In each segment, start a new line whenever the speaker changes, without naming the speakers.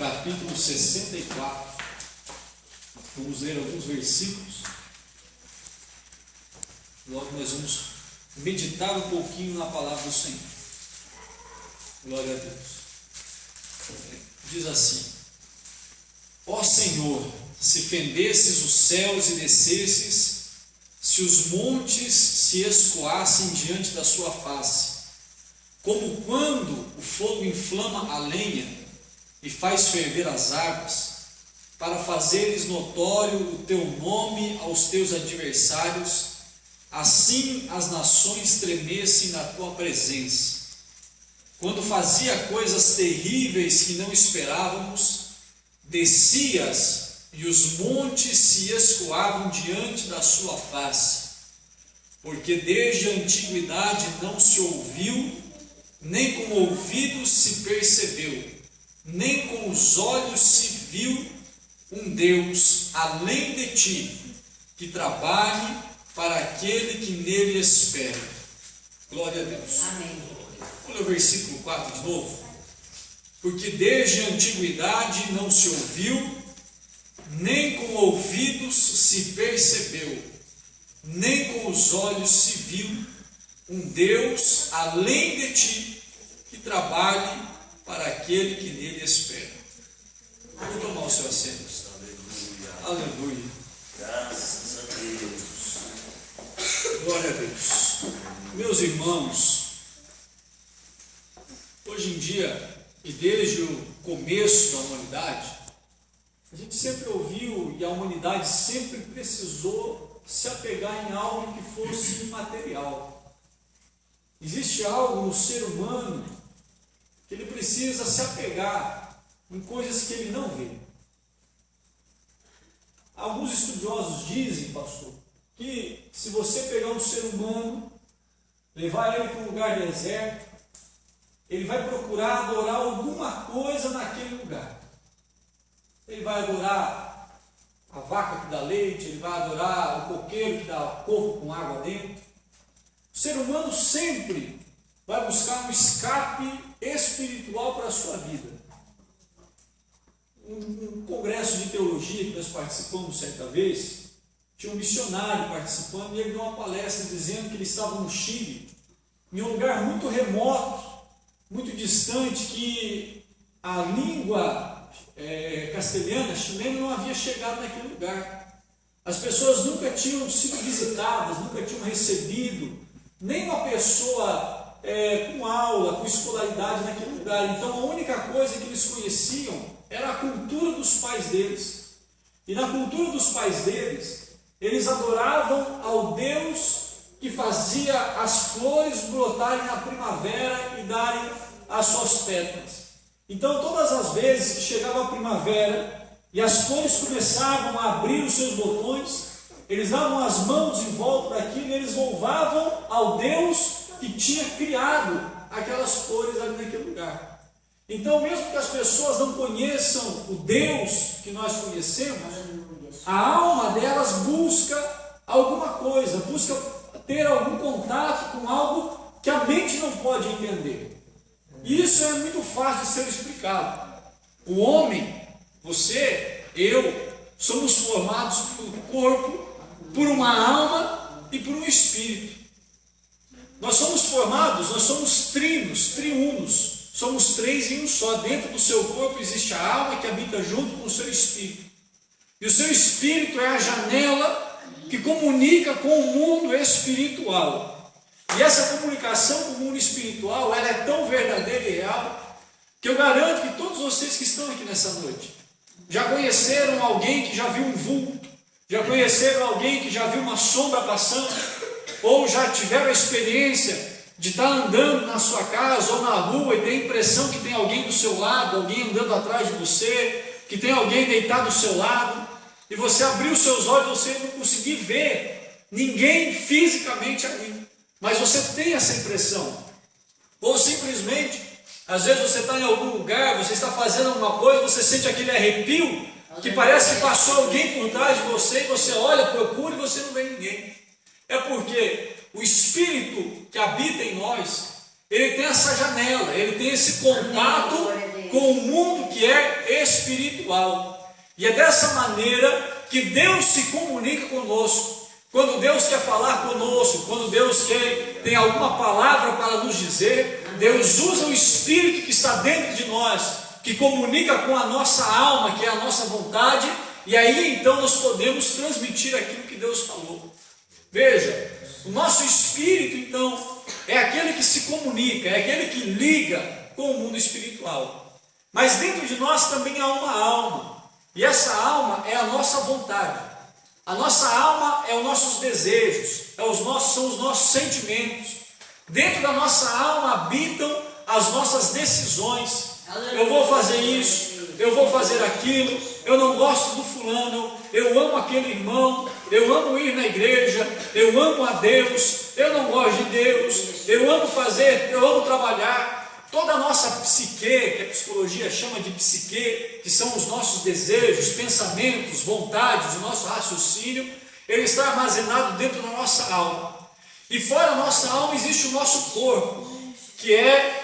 capítulo 64. Vamos ler alguns versículos. Logo nós vamos meditar um pouquinho na palavra do Senhor. Glória a Deus. Diz assim: Ó Senhor, se fendesses os céus e descesses, se os montes se escoassem diante da sua face, como quando o fogo inflama a lenha e faz ferver as águas, para fazeres notório o teu nome aos teus adversários, assim as nações tremessem na tua presença. Quando fazia coisas terríveis que não esperávamos, descias e os montes se escoavam diante da sua face, porque desde a antiguidade não se ouviu, nem com ouvidos se percebeu, nem com os olhos se viu um Deus além de ti, que trabalhe para aquele que nele espera. Glória a Deus.
Amém.
Olha o versículo 4 de novo. Porque desde a antiguidade não se ouviu, nem com ouvidos se percebeu, nem com os olhos se viu um Deus além de ti, que trabalhe para aquele que nele espera. Vou tomar o seu assento. Aleluia. Aleluia.
Graças a Deus.
Glória a Deus. Meus irmãos, hoje em dia, e desde o começo da humanidade, a gente sempre ouviu e a humanidade sempre precisou se apegar em algo que fosse imaterial. Existe algo no ser humano que ele precisa se apegar em coisas que ele não vê. Alguns estudiosos dizem, pastor, que se você pegar um ser humano, levar ele para um lugar deserto, ele vai procurar adorar alguma coisa naquele lugar. Ele vai adorar a vaca que dá leite, ele vai adorar o coqueiro que dá coco com água dentro. O ser humano sempre vai buscar um escape espiritual para a sua vida. Um congresso de teologia que nós participamos certa vez, tinha um missionário participando e ele deu uma palestra dizendo que ele estava no Chile, em um lugar muito remoto, muito distante, que a língua castelhana, chilena, não havia chegado naquele lugar. As pessoas nunca tinham sido visitadas, nunca tinham recebido nenhuma pessoa com aula, com escolaridade naquele lugar. Então a única coisa que eles conheciam era a cultura dos pais deles. E na cultura dos pais deles, eles adoravam ao Deus que fazia as flores brotarem na primavera e darem as suas pétalas. Então todas as vezes que chegava a primavera e as flores começavam a abrir os seus botões, eles davam as mãos em volta daquilo e eles louvavam ao Deus que tinha criado aquelas flores ali naquele lugar. Então, mesmo que as pessoas não conheçam o Deus que nós conhecemos, a alma delas busca alguma coisa, busca ter algum contato com algo que a mente não pode entender. E isso é muito fácil de ser explicado. O homem, você, eu, somos formados por corpo, por uma alma e por um espírito. Nós somos formados, nós somos triunos. Somos três em um só. Dentro do seu corpo existe a alma que habita junto com o seu espírito. E o seu espírito é a janela que comunica com o mundo espiritual. E essa comunicação com o mundo espiritual, ela é tão verdadeira e real, que eu garanto que todos vocês que estão aqui nessa noite já conheceram alguém que já viu um vulto, já conheceram alguém que já viu uma sombra passando, ou já tiveram a experiência de estar andando na sua casa ou na rua e ter a impressão que tem alguém do seu lado, alguém andando atrás de você, que tem alguém deitado do seu lado, e você abriu os seus olhos, você não conseguir ver ninguém fisicamente ali, mas você tem essa impressão. Ou simplesmente, às vezes você está em algum lugar, você está fazendo alguma coisa, você sente aquele arrepio, que parece que passou alguém por trás de você, e você olha, procura e você não vê ninguém. É porque o Espírito que habita em nós, ele tem essa janela, ele tem esse contato com o mundo que é espiritual. espiritual. E é dessa maneira que Deus se comunica conosco. Quando Deus quer falar conosco, quando Deus tem alguma palavra para nos dizer, Deus usa o Espírito que está dentro de nós, que comunica com a nossa alma, que é a nossa vontade, e aí então nós podemos transmitir aquilo que Deus falou. Veja, o nosso espírito então é aquele que se comunica, é aquele que liga com o mundo espiritual. Mas dentro de nós também há uma alma, e essa alma é a nossa vontade. A nossa alma é os nossos desejos, são os nossos sentimentos. Dentro da nossa alma habitam as nossas decisões. Eu vou fazer isso, eu vou fazer aquilo, eu não gosto do fulano, eu amo aquele irmão, eu amo ir na igreja, eu amo a Deus, eu não gosto de Deus, eu amo trabalhar. Toda a nossa psique, que a psicologia chama de psique, que são os nossos desejos, pensamentos, vontades, o nosso raciocínio, ele está armazenado dentro da nossa alma. E fora da nossa alma existe o nosso corpo, que é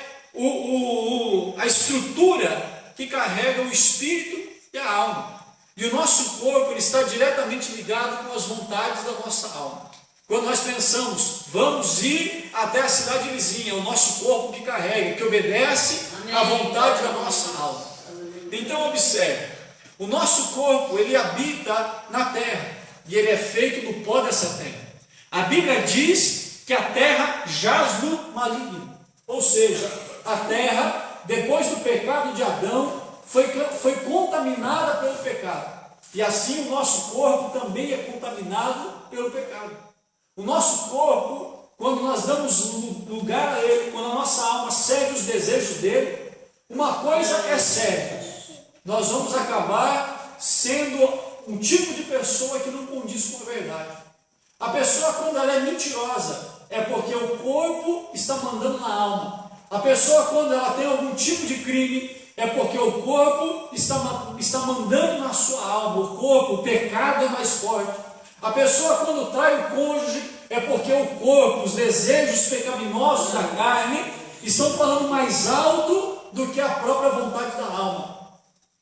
a estrutura que carrega o espírito e a alma. E o nosso corpo ele está diretamente ligado com as vontades da nossa alma. Quando nós pensamos, vamos ir até a cidade vizinha, o nosso corpo que carrega, que obedece à vontade da nossa alma. Então observe, o nosso corpo ele habita na terra, e ele é feito do pó dessa terra. A Bíblia diz que a terra jaz no maligno, ou seja, a terra, depois do pecado de Adão, foi contaminada pelo pecado. E assim o nosso corpo também é contaminado pelo pecado. O nosso corpo, quando nós damos lugar a ele, quando a nossa alma segue os desejos dele, uma coisa é certa: nós vamos acabar sendo um tipo de pessoa que não condiz com a verdade. A pessoa, quando ela é mentirosa, é porque o corpo está mandando na alma. A pessoa, quando ela tem algum tipo de crime, é porque o corpo está mandando na sua alma. O corpo, o pecado é mais forte. A pessoa, quando trai o cônjuge, é porque o corpo, os desejos pecaminosos da carne, estão falando mais alto do que a própria vontade da alma.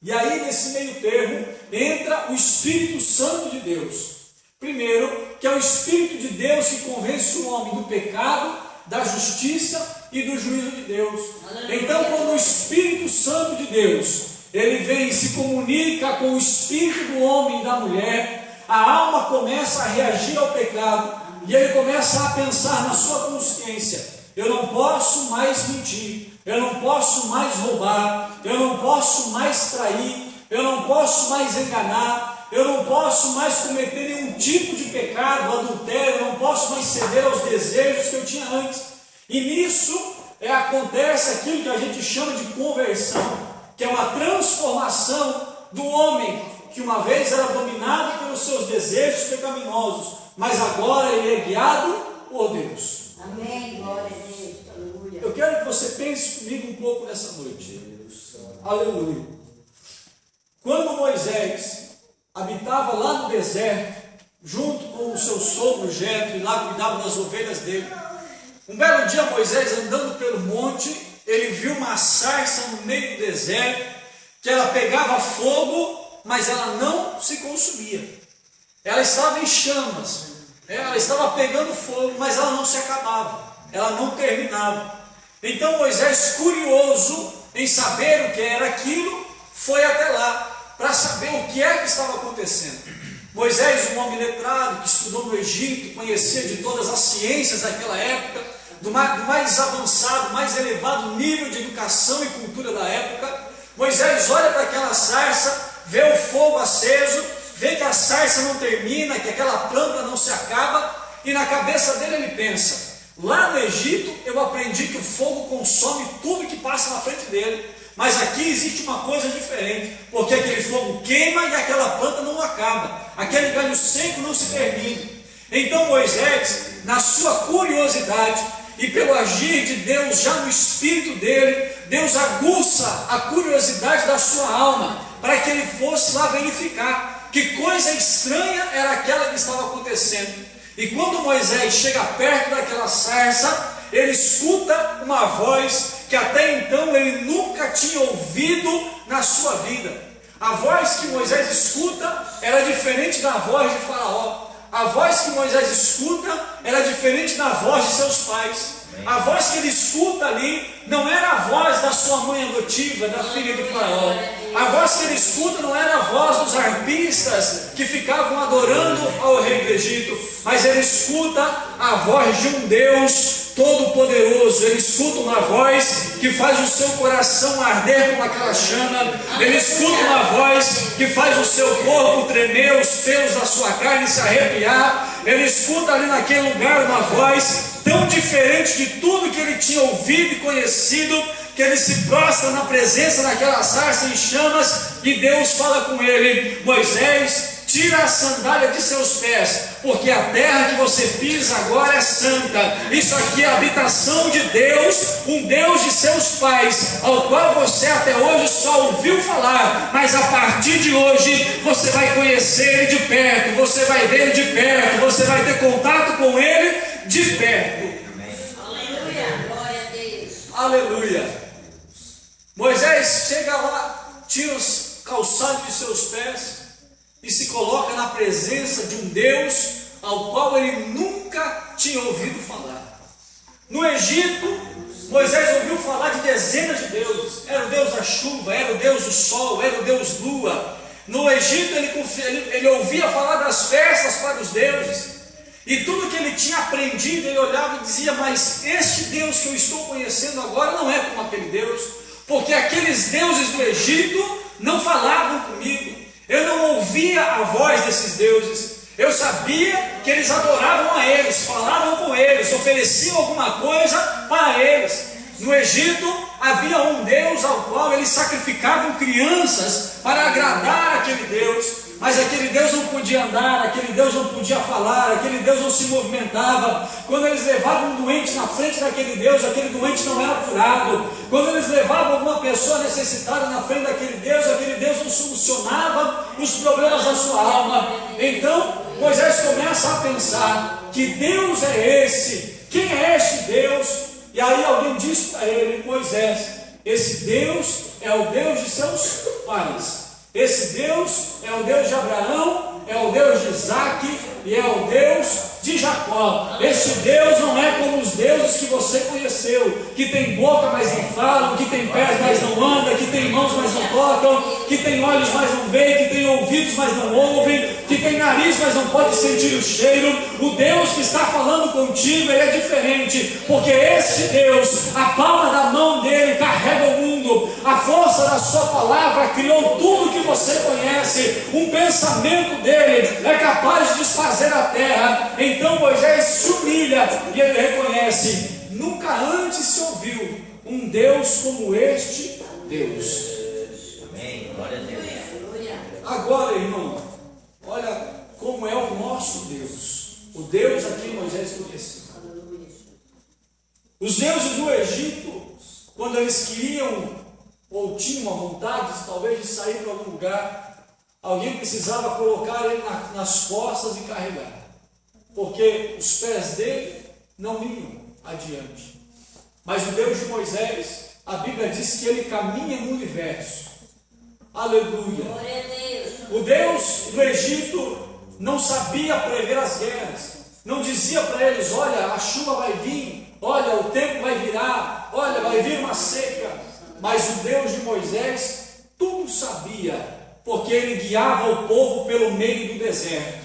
E aí, nesse meio termo, entra o Espírito Santo de Deus. Primeiro, que é o Espírito de Deus que convence o homem do pecado, da justiça e do juízo de Deus. Então, quando o Espírito Santo de Deus, ele vem e se comunica com o espírito do homem e da mulher, a alma começa a reagir ao pecado, e ele começa a pensar na sua consciência: eu não posso mais mentir, eu não posso mais roubar, eu não posso mais trair, eu não posso mais enganar, eu não posso mais cometer nenhum tipo de pecado, adultério, eu não posso mais ceder aos desejos que eu tinha antes. E nisso acontece aquilo que a gente chama de conversão, que é uma transformação do homem, que uma vez era dominado pelos seus desejos pecaminosos, mas agora ele é guiado por Deus.
Amém, glória a Deus, aleluia.
Eu quero que você pense comigo um pouco nessa noite. Aleluia. Quando Moisés habitava lá no deserto, junto com o seu sogro Jetro, e lá cuidava das ovelhas dele, um belo dia Moisés, andando pelo monte, ele viu uma sarça no meio do deserto, que ela pegava fogo, mas ela não se consumia. Ela estava em chamas, ela estava pegando fogo, mas ela não se acabava, ela não terminava. Então Moisés, curioso em saber o que era aquilo, foi até lá para saber o que é que estava acontecendo. Moisés, um homem letrado que estudou no Egito, conhecia de todas as ciências daquela época, do mais avançado, mais elevado nível de educação e cultura da época, Moisés olha para aquela sarça, vê o fogo aceso, vê que a sarça não termina, que aquela planta não se acaba, e na cabeça dele ele pensa: lá no Egito eu aprendi que o fogo consome tudo que passa na frente dele, mas aqui existe uma coisa diferente, porque aquele fogo queima e aquela planta não acaba, aquele galho seco não se termina. Então Moisés, na sua curiosidade e pelo agir de Deus já no espírito dele, Deus aguça a curiosidade da sua alma, para que ele fosse lá verificar que coisa estranha era aquela que estava acontecendo. E quando Moisés chega perto daquela sarça, ele escuta uma voz que até então ele nunca tinha ouvido na sua vida. A voz que Moisés escuta era diferente da voz de Faraó. A voz que Moisés escuta era diferente da voz de seus pais. A voz que ele escuta ali não era a voz da sua mãe adotiva, da filha de Faraó. A voz que ele escuta não era a voz dos arpistas que ficavam adorando ao rei do Egito, mas ele escuta a voz de um Deus Todo-Poderoso. Ele escuta uma voz que faz o seu coração arder como aquela chama. Ele escuta uma voz que faz o seu corpo tremer, os pelos da sua carne se arrepiar. Ele escuta ali naquele lugar uma voz tão diferente de tudo que ele tinha ouvido e conhecido, que ele se prostra na presença daquela sarça em chamas, e Deus fala com ele: Moisés, tira a sandália de seus pés, porque a terra que você pisa agora é santa. Isso aqui é a habitação de Deus, um Deus de seus pais, ao qual você até hoje só ouviu falar, mas a partir de hoje você vai conhecer ele de perto, você vai ver ele de perto, você vai ter contato com ele de perto.
Aleluia, glória a Deus.
Aleluia. Moisés chega lá, tira os calçados de seus pés e se coloca na presença de um Deus ao qual ele nunca tinha ouvido falar. No Egito, Moisés ouviu falar de dezenas de deuses. Era o Deus da chuva, era o Deus do sol, era o Deus lua. No Egito ele ouvia falar das festas para os deuses. E tudo que ele tinha aprendido, ele olhava e dizia: mas este Deus que eu estou conhecendo agora não é como aquele Deus, porque aqueles deuses do Egito não falavam comigo. Eu não ouvia a voz desses deuses. Eu sabia que eles adoravam a eles, falavam com eles, ofereciam alguma coisa para eles. No Egito havia um Deus ao qual eles sacrificavam crianças para agradar aquele Deus. Mas aquele Deus não podia andar, aquele Deus não podia falar, aquele Deus não se movimentava. Quando eles levavam um doente na frente daquele Deus, aquele doente não era curado. Quando eles levavam alguma pessoa necessitada na frente daquele Deus não solucionava os problemas da sua alma. Então Moisés começa a pensar: que Deus é esse? Quem é este Deus? E aí alguém diz para ele: Moisés, esse Deus é o Deus de seus pais. Esse Deus é o Deus de Abraão, é o Deus de Isaac e é o Deus de Jacó. Este Deus não é como os deuses que você conheceu, que tem boca, mas não falam, que tem pés, mas não andam, que tem mãos, mas não tocam, que tem olhos, mas não veem, que tem ouvidos, mas não ouvem, que tem nariz, mas não pode sentir o cheiro. O Deus que está falando contigo, ele é diferente, porque este Deus, a palma da mão dele carrega o mundo, a força da sua palavra criou tudo que você conhece, um pensamento dele é capaz de desfazer a terra. Então Moisés se humilha e ele reconhece: nunca antes se ouviu um Deus como este Deus.
Amém. Glória a Deus.
Agora, irmão, olha como é o nosso Deus, o Deus a quem Moisés conheceu. Os deuses do Egito, quando eles queriam ou tinham a vontade talvez de sair para algum lugar, alguém precisava colocar ele nas costas e carregar, porque os pés dele não iam adiante. Mas o Deus de Moisés, a Bíblia diz que ele caminha no universo. Aleluia.
Glória a Deus.
O Deus do Egito não sabia prever as guerras, não dizia para eles: olha, a chuva vai vir, olha, o tempo vai virar, olha, vai vir uma seca. Mas o Deus de Moisés tudo sabia, porque ele guiava o povo pelo meio do deserto.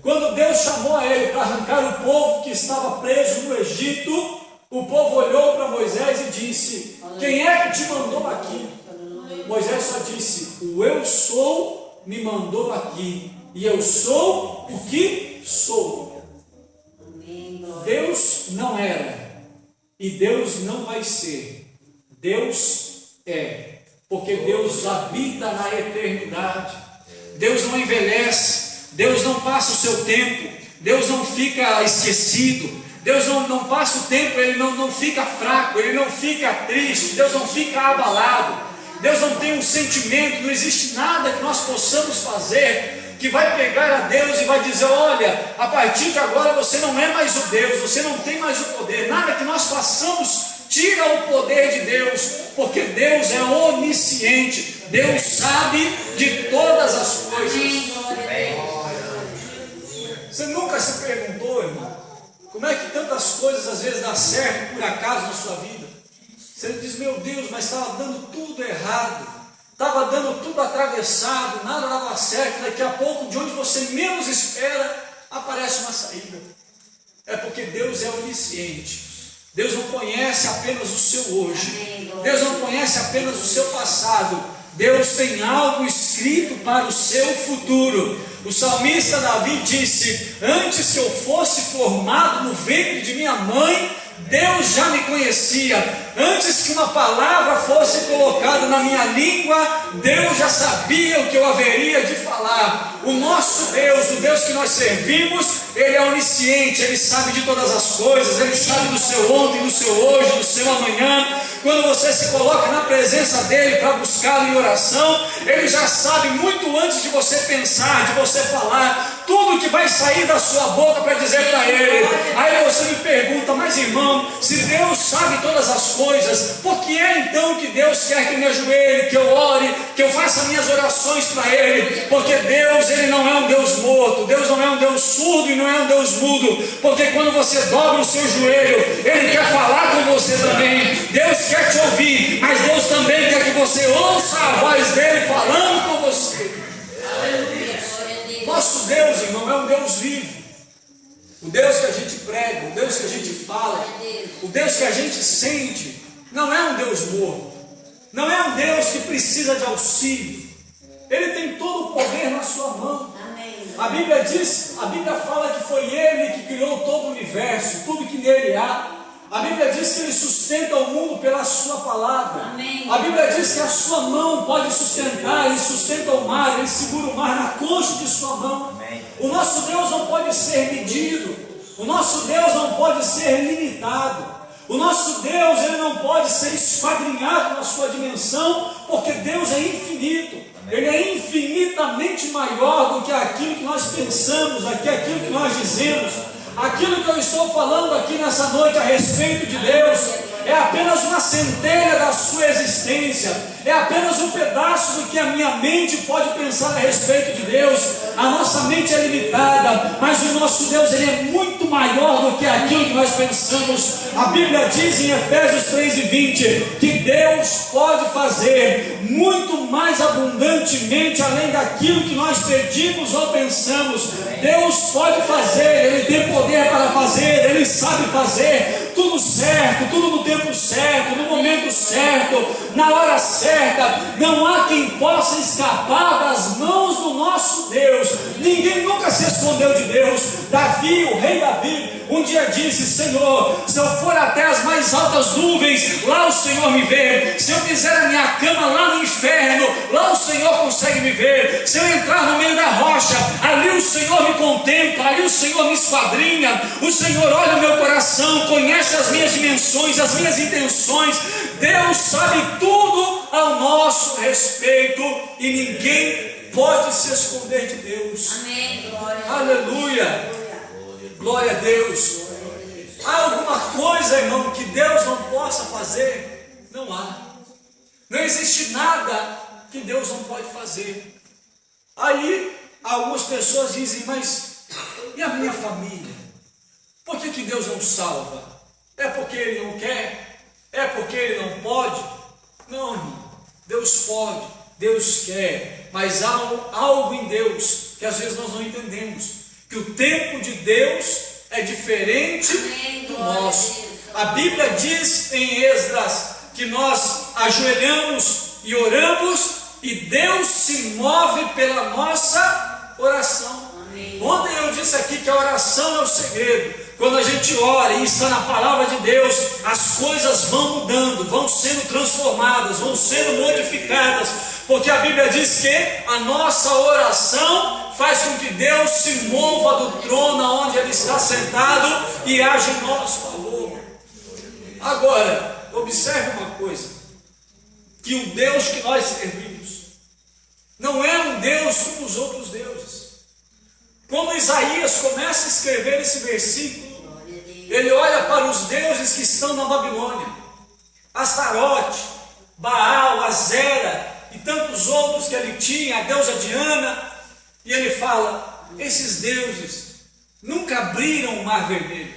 Quando Deus chamou a ele para arrancar o povo que estava preso no Egito, o povo olhou para Moisés e disse: quem é que te mandou aqui? Moisés só disse: o eu sou me mandou aqui, e eu sou o que sou. Deus não era, e Deus não vai ser. Deus é, porque Deus habita na eternidade. Deus não envelhece, Deus não passa o seu tempo, Deus não fica esquecido, Deus não passa o tempo, Ele não fica fraco, Ele não fica triste, Deus não fica abalado, Deus não tem um sentimento, não existe nada que nós possamos fazer que vai pegar a Deus e vai dizer: olha, a partir de agora você não é mais o Deus, você não tem mais o poder. Nada que nós façamos tira o poder de Deus, porque Deus é onisciente, Deus sabe de todas as coisas. Você nunca se perguntou, irmão, como é que tantas coisas às vezes dão certo por acaso na sua vida? Você diz, meu Deus, mas estava dando tudo errado, estava dando tudo atravessado, nada dava certo, daqui a pouco, de onde você menos espera, aparece uma saída. É porque Deus é onisciente. Deus não conhece apenas o seu hoje. Deus não conhece apenas o seu passado. Deus tem algo escrito para o seu futuro. O salmista Davi disse: antes que eu fosse formado no ventre de minha mãe, Deus já me conhecia. Antes que uma palavra fosse colocada na minha língua, Deus já sabia o que eu haveria de falar. O nosso Deus, o Deus que nós servimos, Ele é onisciente, Ele sabe de todas as coisas, Ele sabe do seu ontem, do seu hoje, do seu amanhã. Quando você se coloca na presença dEle para buscá-lo em oração, Ele já sabe muito antes de você pensar, de você falar, tudo que vai sair da sua boca para dizer para Ele. Aí você me pergunta, mas irmão, se Deus sabe todas as coisas, por que é então que Deus quer que eu me ajoelhe, que eu ore, que eu faça minhas orações para Ele? Porque Deus, Ele não é um Deus morto, Deus não é um Deus surdo e não é um Deus mudo, porque quando você dobra o seu joelho, Ele quer falar com você também. Deus quer te ouvir, mas Deus também quer que você ouça a voz dEle falando com você. Nosso Deus, irmão, é um Deus vivo. O Deus que a gente prega, o Deus que a gente fala, o Deus que a gente sente, não é um Deus morto, não é um Deus que precisa de auxílio. Ele tem todo o poder na sua mão. A Bíblia fala que foi Ele que criou todo o universo, tudo que nele há. A Bíblia diz que Ele sustenta o mundo pela sua palavra. A Bíblia diz que a sua mão pode sustentar, Ele sustenta o mar, Ele segura o mar na concha de sua mão. O nosso Deus não pode ser medido, o nosso Deus não pode ser limitado. O nosso Deus, Ele não pode ser esquadrinhado na sua dimensão, porque Deus é infinito. Ele é infinitamente maior do que aquilo que nós pensamos, aquilo que nós dizemos. Aquilo que eu estou falando aqui nessa noite a respeito de Deus é apenas uma centelha da sua existência, é apenas um pedaço do que a minha mente pode pensar a respeito de Deus. A nossa mente é limitada, mas o nosso Deus, Ele é muito maior do que aquilo que nós pensamos. A Bíblia diz em Efésios 3:20 que Deus pode fazer muito mais abundantemente além daquilo que nós pedimos ou pensamos. Deus pode fazer, Ele tem poder para fazer, Ele sabe fazer tudo certo, tudo no tempo certo, no momento certo, na hora certa. Não há quem possa escapar das mãos do nosso Deus. Ninguém nunca se escondeu de Deus. Davi, o rei Davi, um dia disse: Senhor, se eu for até as mais altas nuvens, lá o Senhor me vê. Se eu fizer a minha cama lá no inferno, lá o Senhor consegue me ver. Se eu entrar no meio da rocha, ali o Senhor me contempla, ali o Senhor me esquadrinha. O Senhor olha o meu coração, conhece as minhas dimensões, as minhas intenções. Deus sabe tudo ao nosso respeito e ninguém pode se esconder de Deus.
Amém. Glória.
Aleluia. Glória a Deus. Há alguma coisa, irmão, que Deus não possa fazer? Não há. Não existe nada que Deus não pode fazer. Aí algumas pessoas dizem: mas e a minha família? Por que Deus não salva? É porque Ele não quer? É porque Ele não pode? Não, irmão. Deus pode, Deus quer, mas há algo em Deus que às vezes nós não entendemos, que o tempo de Deus é diferente do nosso. A Bíblia diz em Esdras que nós ajoelhamos e oramos e Deus se move pela nossa oração. Ontem eu disse aqui que a oração é o segredo. Quando a gente ora e está na palavra de Deus, as coisas vão mudando, vão sendo transformadas, vão sendo modificadas, porque a Bíblia diz que a nossa oração faz com que Deus se mova do trono onde Ele está sentado e age em nosso favor. Agora, observe uma coisa, que o Deus que nós servimos não é um Deus como os outros deuses. Quando Isaías começa a escrever esse versículo, ele olha para os deuses que estão na Babilônia. Astarote, Baal, Azera e tantos outros que ele tinha, a deusa Diana. E ele fala: esses deuses nunca abriram o mar vermelho,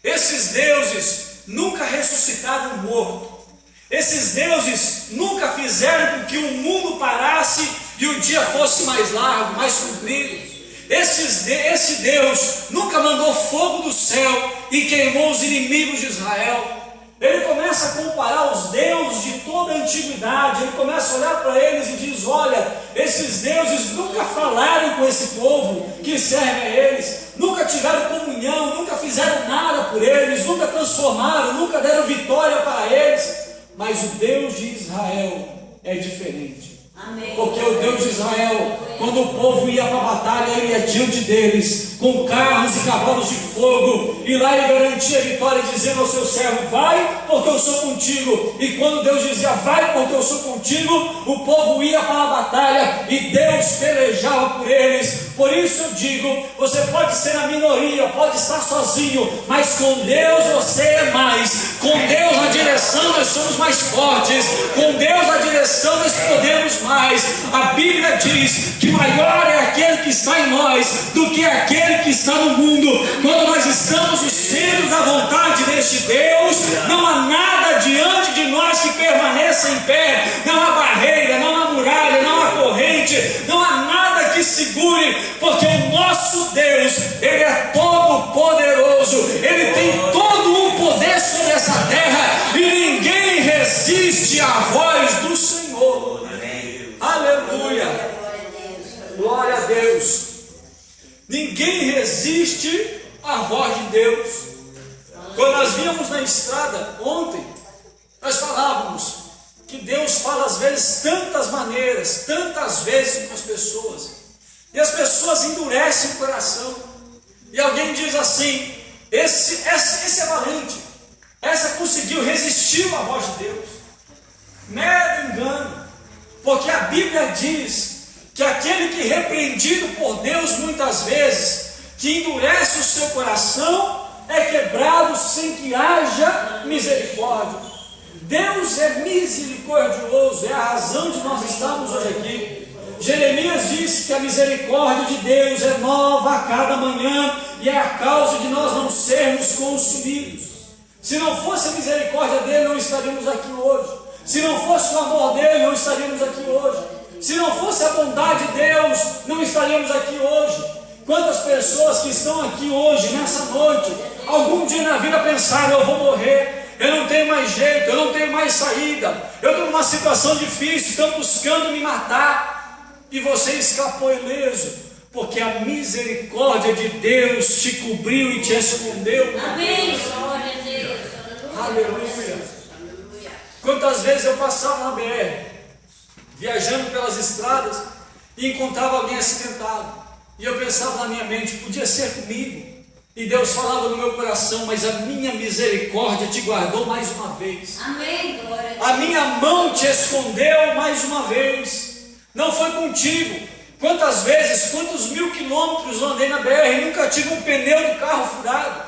esses deuses nunca ressuscitaram o morto, esses deuses nunca fizeram com que o mundo parasse e o dia fosse mais largo, mais comprido. Esse Deus nunca mandou fogo do céu e queimou os inimigos de Israel. Ele começa a comparar os deuses de toda a antiguidade. Ele começa a olhar para eles e diz: olha, esses deuses nunca falaram com esse povo que serve a eles, nunca tiveram comunhão, nunca fizeram nada por eles, nunca transformaram, nunca deram vitória para eles. Mas o Deus de Israel é diferente.
Amém.
Porque o Deus de Israel, quando o povo ia para a batalha, ele ia diante deles com carros e cavalos de fogo, e lá ele garantia a vitória, dizendo ao seu servo: vai, porque eu sou contigo. E quando Deus dizia: vai, porque eu sou contigo, o povo ia para a batalha e Deus pelejava por eles. Por isso eu digo: você pode ser a minoria, pode estar sozinho, mas com Deus você é mais. Com Deus na direção nós somos mais fortes, com Deus na direção nós podemos mais. A Bíblia diz que maior é aquele que está em nós do que aquele que está no mundo. Quando nós estamos no centro da vontade deste Deus, não há nada diante de nós que permaneça em pé. Não há barreira, não há muralha, não há corrente, não há nada que segure, porque o nosso Deus, Ele é todo poderoso, Ele tem todo o poder sobre essa terra, e ninguém resiste à voz do Senhor. Aleluia, glória a Deus. Ninguém resiste à voz de Deus. Quando nós víamos na estrada ontem, nós falávamos que Deus fala às vezes tantas maneiras, tantas vezes com as pessoas, e as pessoas endurecem o coração, e alguém diz assim: esse é valente, essa conseguiu, resistiu à voz de Deus. Mero engano, porque a Bíblia diz que aquele que é repreendido por Deus muitas vezes, que endurece o seu coração, é quebrado sem que haja misericórdia. Deus é misericordioso, é a razão de nós estarmos hoje aqui. Jeremias disse que a misericórdia de Deus é nova a cada manhã, e é a causa de nós não sermos consumidos. Se não fosse a misericórdia dele, não estaríamos aqui hoje. Se não fosse o amor dele, não estaríamos aqui hoje. Se não fosse a bondade de Deus, não estaríamos aqui hoje. Quantas pessoas que estão aqui hoje, nessa noite, algum dia na vida pensaram: eu vou morrer, eu não tenho mais jeito, eu não tenho mais saída, eu estou numa situação difícil, estão buscando me matar, e você escapou ileso, porque a misericórdia de Deus te cobriu e te escondeu.
Amém. Glória a Deus.
Aleluia. Quantas vezes eu passava na BR, viajando pelas estradas, e encontrava alguém acidentado, e eu pensava na minha mente: podia ser comigo. E Deus falava no meu coração: mas a minha misericórdia te guardou mais uma vez.
Amém. Glória a Deus.
A minha mão te escondeu mais uma vez. Não foi contigo. Quantas vezes, quantos 1000 quilômetros eu andei na BR e nunca tive um pneu do carro furado.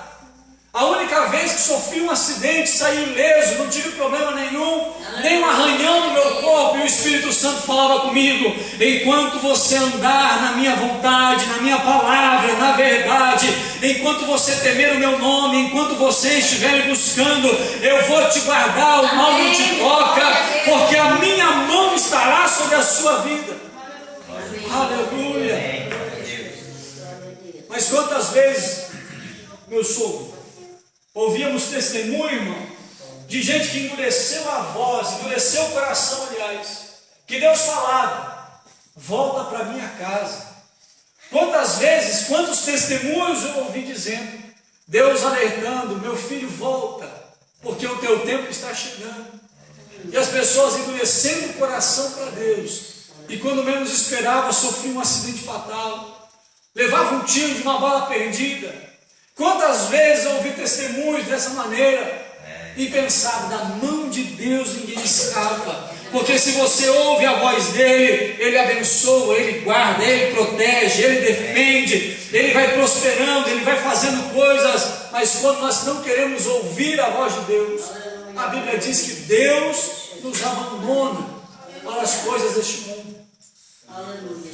A única vez que sofri um acidente, saí ileso, não tive problema nenhum, nem um arranhão no meu corpo, e o Espírito Santo falava comigo: enquanto você andar na minha vontade, na minha palavra, na verdade, enquanto você temer o meu nome, enquanto você estiver me buscando, eu vou te guardar, o mal não te toca, porque a minha mão estará sobre a sua vida. Aleluia. Mas quantas vezes, meu sogro, ouvíamos testemunho, irmão, de gente que endureceu a voz, endureceu o coração, aliás, que Deus falava: volta para minha casa. Quantas vezes, quantos testemunhos eu ouvi dizendo, Deus alertando: meu filho, volta, porque o teu tempo está chegando. E as pessoas endurecendo o coração para Deus, e quando menos esperava, sofriam um acidente fatal, levavam um tiro de uma bala perdida. Quantas vezes eu ouvi testemunhos dessa maneira e pensava: da mão de Deus ninguém escapa, porque se você ouve a voz dele, ele abençoa, ele guarda, ele protege, ele defende, ele vai prosperando, ele vai fazendo coisas. Mas quando nós não queremos ouvir a voz de Deus, A Bíblia diz que Deus nos abandona para as coisas deste mundo.
Aleluia.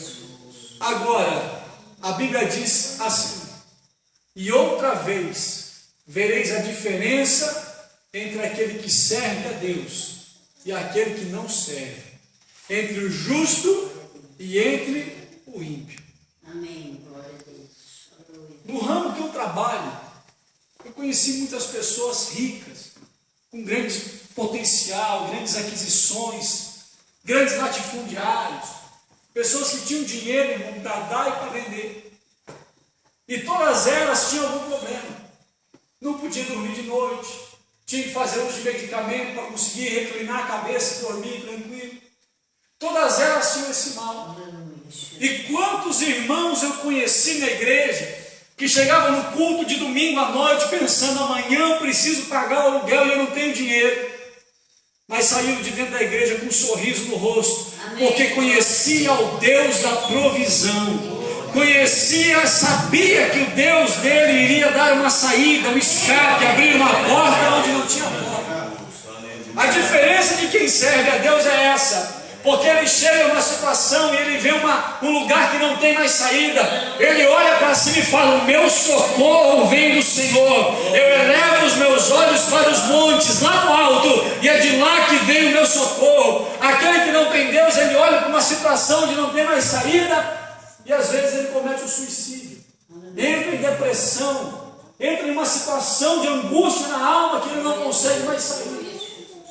Agora, a Bíblia diz assim: e outra vez vereis a diferença entre aquele que serve a Deus e aquele que não serve, entre o justo e entre o ímpio.
Amém. Glória a Deus. Aleluia.
No ramo que eu trabalho, eu conheci muitas pessoas ricas, com grande potencial, grandes aquisições, grandes latifundiários, pessoas que tinham dinheiro, irmão, para dar e para vender. E todas elas tinham algum problema. Não podia dormir de noite, tinha que fazer uso de medicamento para conseguir reclinar a cabeça e dormir tranquilo. Todas elas tinham esse mal. E quantos irmãos eu conheci na igreja que chegavam no culto de domingo à noite pensando: amanhã eu preciso pagar o aluguel e eu não tenho dinheiro. Mas saíram de dentro da igreja com um sorriso no rosto, porque conhecia o Deus da provisão. Conhecia, sabia que o Deus dele iria dar uma saída, um escape, abrir uma porta onde não tinha porta. A diferença de quem serve a Deus é essa. Porque ele chega numa situação e ele vê um lugar que não tem mais saída. Ele olha para cima e fala: o meu socorro vem do Senhor. Eu elevo os meus olhos para os montes, lá no alto, e é de lá que vem o meu socorro. Aquele que não tem Deus, ele olha para uma situação onde não tem mais saída, e às vezes ele comete um suicídio, entra em depressão, entra em uma situação de angústia na alma que ele não consegue mais sair.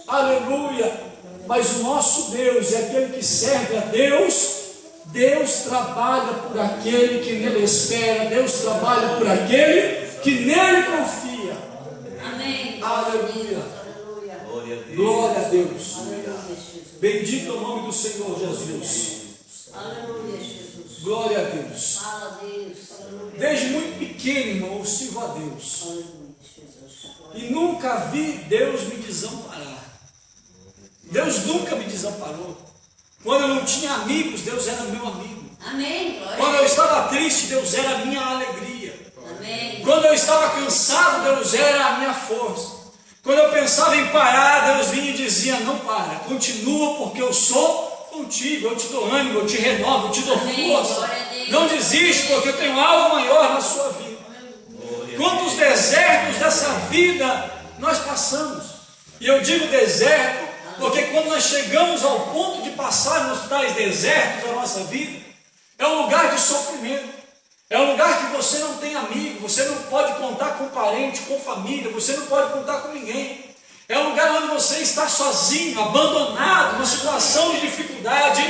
Aleluia! Mas o nosso Deus é aquele que serve a Deus. Deus trabalha por aquele que nele espera. Deus trabalha por aquele que nele confia.
Amém.
Aleluia.
Aleluia.
Glória a Deus.
Aleluia, Jesus.
Bendito é o nome do Senhor Jesus.
Aleluia, Jesus.
Glória a Deus.
Fala, Deus. Aleluia.
Desde muito pequeno, irmão, eu sirvo a Deus.
Aleluia, Jesus.
E nunca vi Deus me desamparar. Deus nunca me desamparou. Quando eu não tinha amigos, Deus era meu amigo.
Amém. Glória
Quando
a
eu
Deus.
estava triste, Deus era a minha alegria.
Amém.
Quando eu estava cansado, Deus era a minha força. Quando eu pensava em parar, Deus vinha e dizia: não para, continua, porque eu sou contigo, eu te dou ânimo, eu te renovo, eu te dou
Amém.
força.
Glória a Deus.
Não desiste, porque eu tenho algo maior na sua vida. Quantos desertos dessa vida nós passamos? E eu digo deserto porque quando nós chegamos ao ponto de passarmos tais desertos da nossa vida, é um lugar de sofrimento, é um lugar que você não tem amigo, você não pode contar com parente, com família, você não pode contar com ninguém. É um lugar onde você está sozinho, abandonado, numa situação de dificuldade.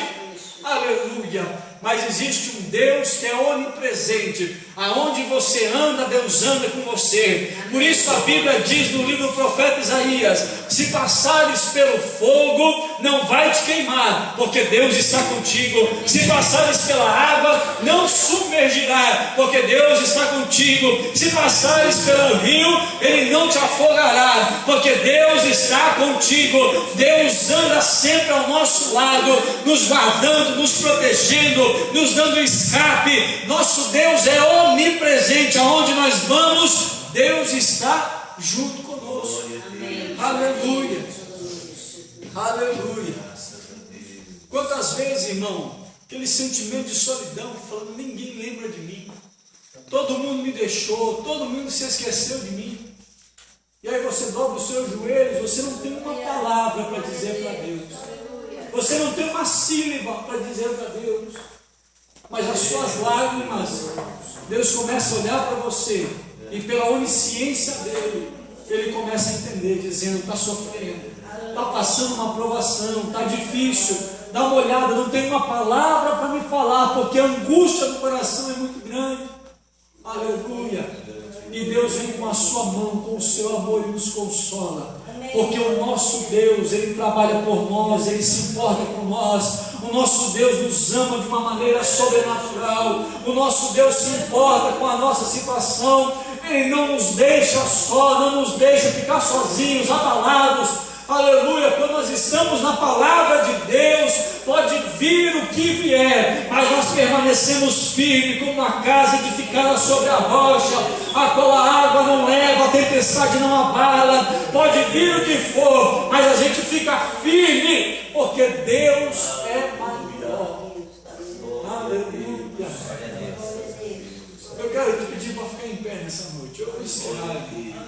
Aleluia! Mas existe um Deus que é onipresente. Aonde você anda, Deus anda com você. Por isso a Bíblia diz no livro do profeta Isaías: se passares pelo fogo, não vai te queimar, porque Deus está contigo. Se passares pela água, não submergirá, porque Deus está contigo. Se passares pelo rio, ele não te afogará, porque Deus está contigo. Deus anda sempre ao nosso lado, nos guardando, nos protegendo, nos dando escape. Nosso Deus é onipresente. Aonde nós vamos, Deus está junto conosco.
Amém.
Aleluia. Aleluia. Quantas vezes, irmão, aquele sentimento de solidão, falando: ninguém lembra de mim, todo mundo me deixou, todo mundo se esqueceu de mim. E aí você dobra os seus joelhos, você não tem uma palavra para dizer para Deus, você não tem uma sílaba para dizer para Deus, mas as suas lágrimas, Deus começa a olhar para você, e pela onisciência dele, ele começa a entender, dizendo: está sofrendo, está passando uma provação, está difícil, dá uma olhada, não tem uma palavra para me falar, porque a angústia do coração é muito grande. Aleluia. E Deus vem com a sua mão, com o seu amor, e nos consola. Porque o nosso Deus, Ele trabalha por nós, Ele se importa com nós. O nosso Deus nos ama de uma maneira sobrenatural. O nosso Deus se importa com a nossa situação. Ele não nos deixa só, não nos deixa ficar sozinhos, abalados. aleluia, quando nós estamos na palavra de Deus, pode vir o que vier, mas nós permanecemos firmes como uma casa edificada sobre a rocha, a qual a água não leva, a tempestade não abala, pode vir o que for, mas a gente fica firme, porque Deus é maior. Aleluia. Eu quero te pedir para ficar em pé nessa noite. Eu vou encerrar aqui.